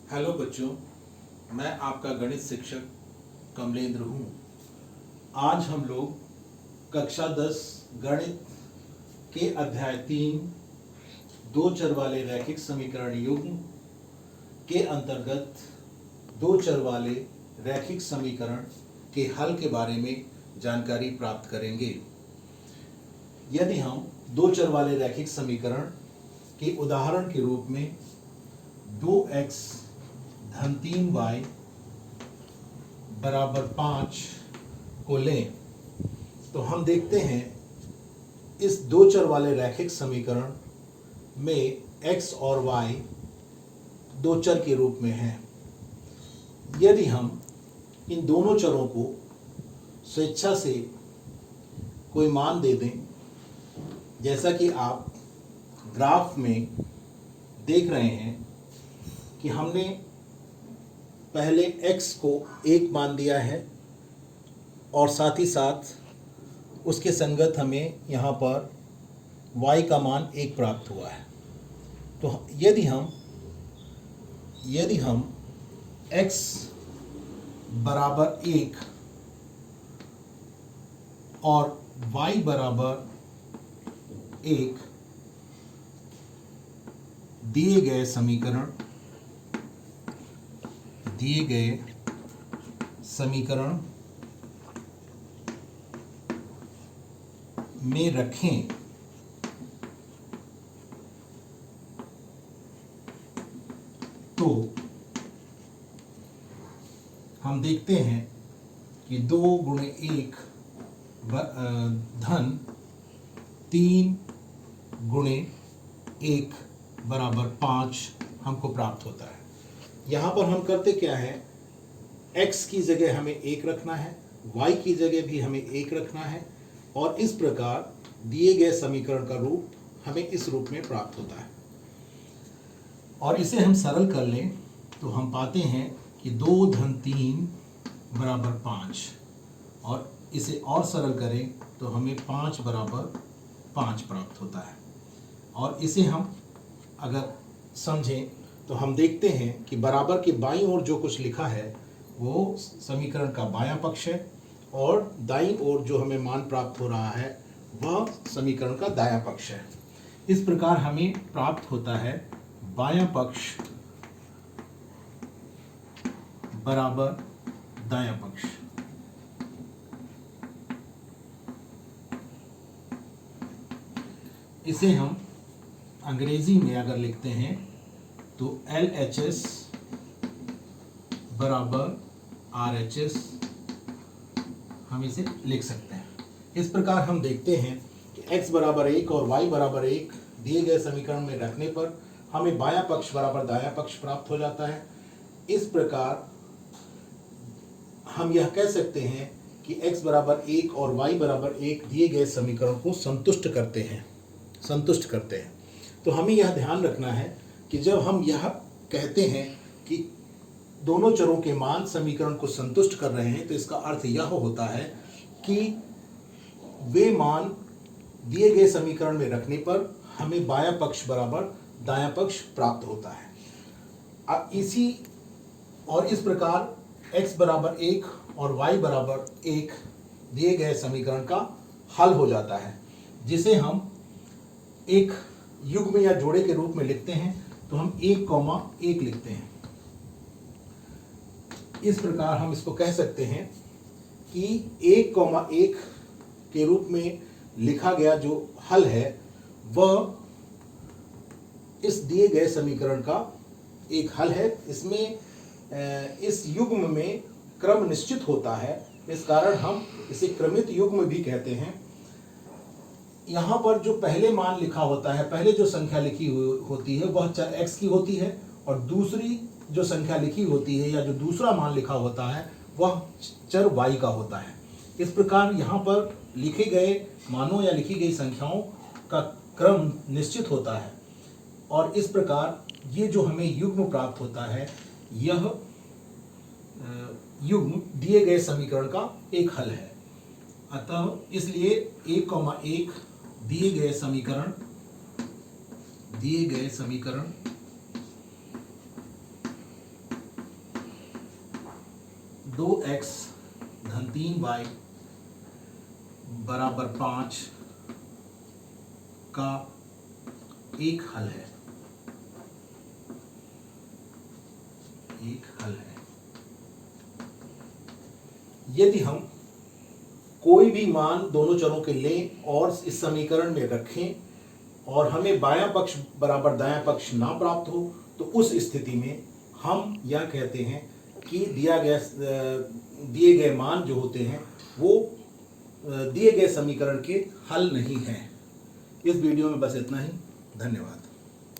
Hello बच्चों, मैं आपका गणित शिक्षक कमलेंद्र हूँ। आज हम लोग कक्षा 10 गणित के अध्याय 3 दो चर वाले रैखिक समीकरण युग्म के अंतर्गत दो चर वाले रैखिक समीकरण के हल के बारे में जानकारी प्राप्त करेंगे। यदि हम दो चर वाले रैखिक समीकरण के उदाहरण के रूप में 2x धन 3y बराबर 5 को लें तो हम देखते हैं इस दो चर वाले रैखिक समीकरण में x और y दो चर के रूप में हैं। यदि हम इन दोनों चरों को स्वेच्छा से कोई मान दे दें, जैसा कि आप ग्राफ में देख रहे हैं कि हमने पहले x को 1 मान दिया है और साथ ही साथ उसके संगत हमें यहाँ पर y का मान 1 प्राप्त हुआ है। तो यदि हम x बराबर 1 और y बराबर 1 दिए गए समीकरण में रखें तो हम देखते हैं कि 2 गुणे 1 धन 3 गुणे 1 बराबर 5 हमको प्राप्त होता है। यहाँ पर हम करते क्या है, x की जगह हमें 1 रखना है, y की जगह भी हमें 1 रखना है और इस प्रकार दिए गए समीकरण का रूप हमें इस रूप में प्राप्त होता है। और इसे हम सरल कर लें तो हम पाते हैं कि 2 धन 3 बराबर 5 और इसे और सरल करें तो हमें 5 बराबर 5 प्राप्त होता है। और इसे हम अगर समझें तो हम देखते हैं कि बराबर के बाईं ओर जो कुछ लिखा है वो समीकरण का बायां पक्ष है और दाईं ओर जो हमें मान प्राप्त हो रहा है वह समीकरण का दायां पक्ष है। इस प्रकार हमें प्राप्त होता है बायां पक्ष बराबर दायां पक्ष। इसे हम अंग्रेजी में अगर लिखते हैं तो LHS बराबर RHS हम इसे लिख सकते हैं। इस प्रकार हम देखते हैं कि x बराबर 1 और y बराबर 1 दिए गए समीकरण में रखने पर हमें बायां पक्ष बराबर दायां पक्ष प्राप्त हो जाता है। इस प्रकार हम यह कह सकते हैं कि x बराबर 1 और y बराबर 1 दिए गए समीकरण को संतुष्ट करते हैं। तो हमें यह ध्यान रखना है कि जब हम यह कहते हैं कि दोनों चरों के मान समीकरण को संतुष्ट कर रहे हैं तो इसका अर्थ यह होता है कि वे मान दिए गए समीकरण में रखने पर हमें बायां पक्ष बराबर दायां पक्ष प्राप्त होता है। अब इस प्रकार x बराबर 1 और y बराबर 1 दिए गए समीकरण का हल हो जाता है, जिसे हम एक युग्म या जोड़े के रूप में लिखते हैं। तो हम 1,1 लिखते हैं। इस प्रकार हम इसको कह सकते हैं कि 1,1 के रूप में लिखा गया जो हल है वह इस दिए गए समीकरण का एक हल है। इसमें इस युग्म में क्रम निश्चित होता है, इस कारण हम इसे क्रमित युग्म भी कहते हैं। यहाँ पर जो पहले मान लिखा होता है, पहले जो संख्या लिखी होती है वह चर x की होती है और दूसरी जो संख्या लिखी होती है या जो दूसरा मान लिखा होता है वह चर y का होता है। इस प्रकार यहाँ पर लिखे गए मानों या लिखी गई संख्याओं का क्रम निश्चित होता है और इस प्रकार ये जो हमें युग्म प्राप्त होता है यह युग्म दिए गए समीकरण का एक हल है। अतः इसलिए 1,1 दिए गए समीकरण 2x धन 3y बराबर 5 का एक हल है। यदि हम कोई भी मान दोनों चरों के लें और इस समीकरण में रखें और हमें बायां पक्ष बराबर दायां पक्ष ना प्राप्त हो, तो उस स्थिति में हम यह कहते हैं कि दिए गए मान जो होते हैं वो दिए गए समीकरण के हल नहीं हैं। इस वीडियो में बस इतना ही। धन्यवाद।